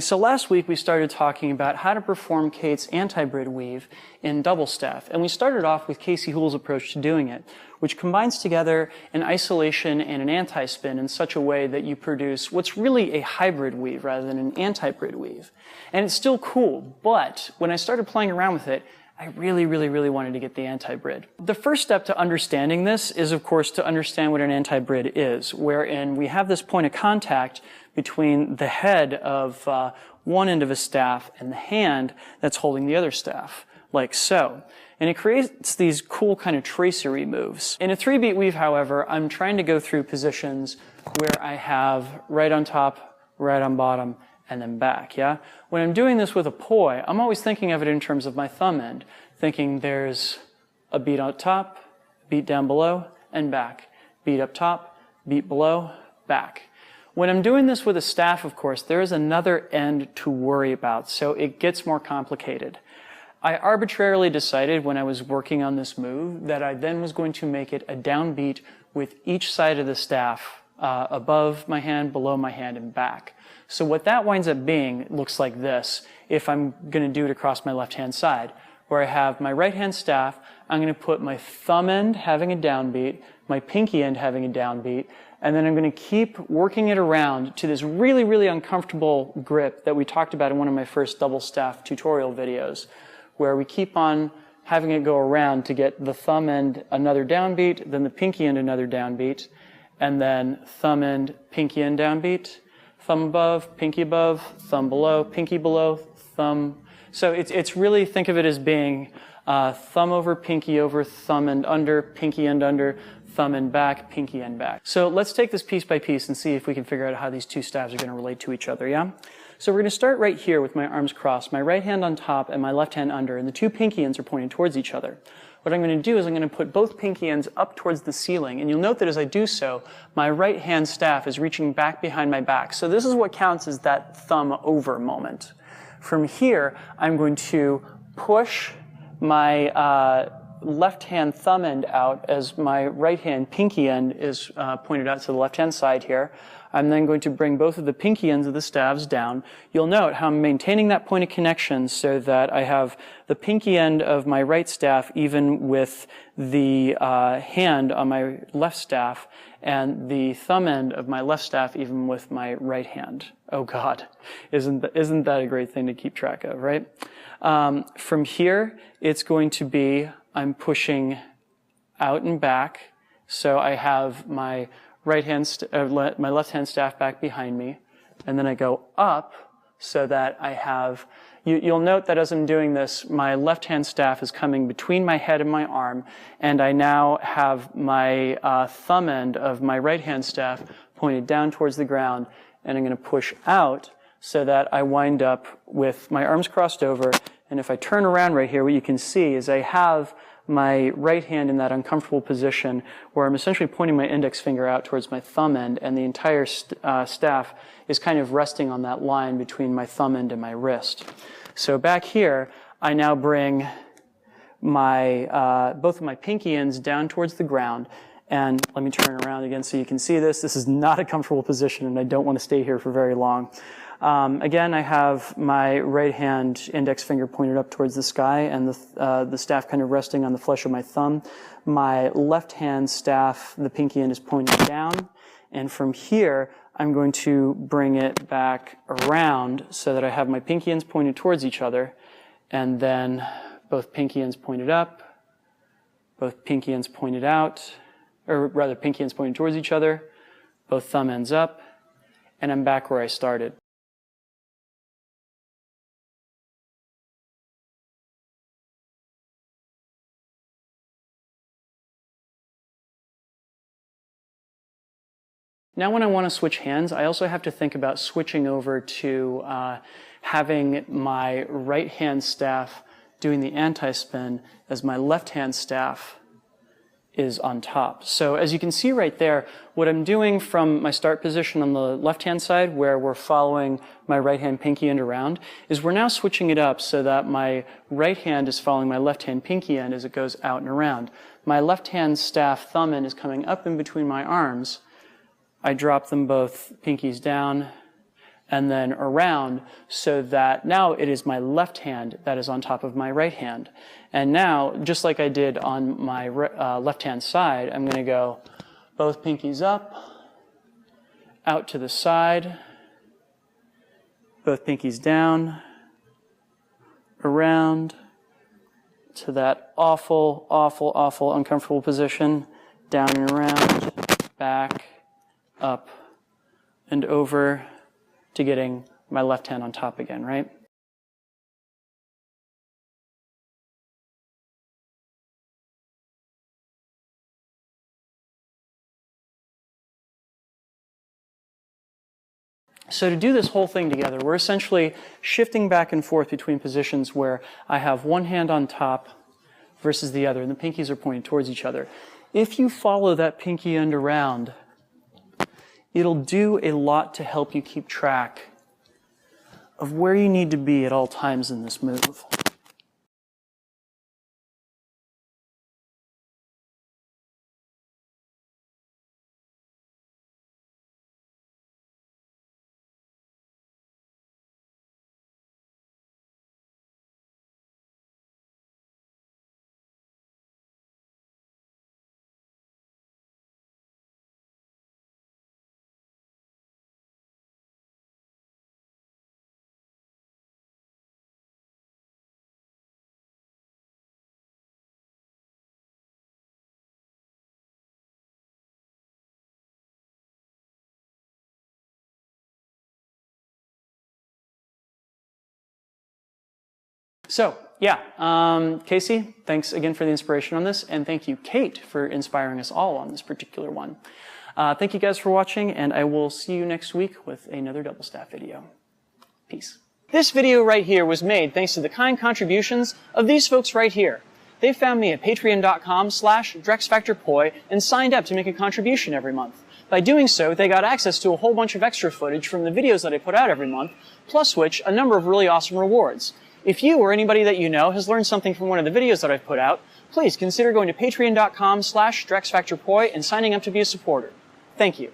So last week we started talking about how to perform Kate's antibrid weave in double staff. And we started off with Casey Houle's approach to doing it, which combines together an isolation and an anti-spin in such a way that you produce what's really a hybrid weave rather than an antibrid weave. And it's still cool, but when I started playing around with it, I really wanted to get the antibrid. The first step to understanding this is, of course, to understand what an antibrid is, wherein we have this point of contact between the head of one end of a staff and the hand that's holding the other staff, like so. And it creates these cool kind of tracery moves. In a 3-beat weave, however, I'm trying to go through positions where I have right on top, right on bottom, and then back, yeah? When I'm doing this with a poi, I'm always thinking of it in terms of my thumb end, thinking there's a beat on top, beat down below, and back. Beat up top, beat below, back. When I'm doing this with a staff, of course, there is another end to worry about, so it gets more complicated. I arbitrarily decided when I was working on this move that I then was going to make it a downbeat with each side of the staff, above my hand, below my hand, and back. So what that winds up being looks like this if I'm going to do it across my left-hand side, where I have my right-hand staff, I'm going to put my thumb end having a downbeat, my pinky end having a downbeat, and then I'm going to keep working it around to this really uncomfortable grip that we talked about in one of my first double staff tutorial videos, where we keep on having it go around to get the thumb end another downbeat, then the pinky end another downbeat, and then thumb end, pinky end downbeat, thumb above, thumb below, pinky below, thumb. So it's really, think of it as being thumb over, thumb end under, pinky end under, thumb end back, pinky end back. So let's take this piece by piece and see if we can figure out how these two staves are going to relate to each other, yeah? So we're going to start right here with my arms crossed, my right hand on top and my left hand under, and the two pinky ends are pointing towards each other. What I'm going to do is I'm going to put both pinky ends up towards the ceiling, and you'll note that as I do so, my right hand staff is reaching back behind my back. So this is what counts as that thumb over moment. From here, I'm going to push my left hand thumb end out as my right hand pinky end is pointed out to the left hand side here. I'm then going to bring both of the pinky ends of the staves down. You'll note how I'm maintaining that point of connection so that I have the pinky end of my right staff even with the hand on my left staff and the thumb end of my left staff even with my right hand. Oh God, isn't that a great thing to keep track of, right? From here, it's going to be I'm pushing out and back, so I have my my left hand staff back behind me, and then I go up so that I have, you'll note that as I'm doing this, my left hand staff is coming between my head and my arm, and I now have my thumb end of my right hand staff pointed down towards the ground, and I'm going to push out so that I wind up with my arms crossed over, and if I turn around right here, what you can see is I have my right hand in that uncomfortable position where I'm essentially pointing my index finger out towards my thumb end, and the entire staff is kind of resting on that line between my thumb end and my wrist. So back here, I now bring my both of my pinky ends down towards the ground, and let me turn around again so you can see this. This is not a comfortable position, and I don't want to stay here for very long. Again, I have my right hand index finger pointed up towards the sky and the staff kind of resting on the flesh of my thumb. My left hand staff, the pinky end is pointing down. And from here, I'm going to bring it back around so that I have my pinky ends pointed towards each other. And then both pinky ends pointed up, both pinky ends pointed out, or rather pinky ends pointed towards each other, both thumb ends up, and I'm back where I started. Now when I want to switch hands, I also have to think about switching over to having my right hand staff doing the anti-spin as my left hand staff is on top. So as you can see right there, what I'm doing from my start position on the left hand side where we're following my right hand pinky end around is we're now switching it up so that my right hand is following my left hand pinky end as it goes out and around. My left hand staff thumb end is coming up in between my arms. I drop them both pinkies down, and then around, so that now it is my left hand that is on top of my right hand. And now, just like I did on my left-hand side, I'm going to go both pinkies up, out to the side, both pinkies down, around, to that awful, awful, awful uncomfortable position, down and around, back, up, and over to getting my left hand on top again, right? So to do this whole thing together, we're essentially shifting back and forth between positions where I have one hand on top versus the other, and the pinkies are pointed towards each other. If you follow that pinky end around, it'll do a lot to help you keep track of where you need to be at all times in this move. So, yeah, Casey, thanks again for the inspiration on this, and thank you, Kate, for inspiring us all on this particular one. Thank you guys for watching, and I will see you next week with another double staff video. Peace. This video right here was made thanks to the kind contributions of these folks right here. They found me at patreon.com/DrexFactorPoi and signed up to make a contribution every month. By doing so, they got access to a whole bunch of extra footage from the videos that I put out every month, plus which, a number of really awesome rewards. If you or anybody that you know has learned something from one of the videos that I've put out, please consider going to patreon.com/DrexFactorPoi and signing up to be a supporter. Thank you.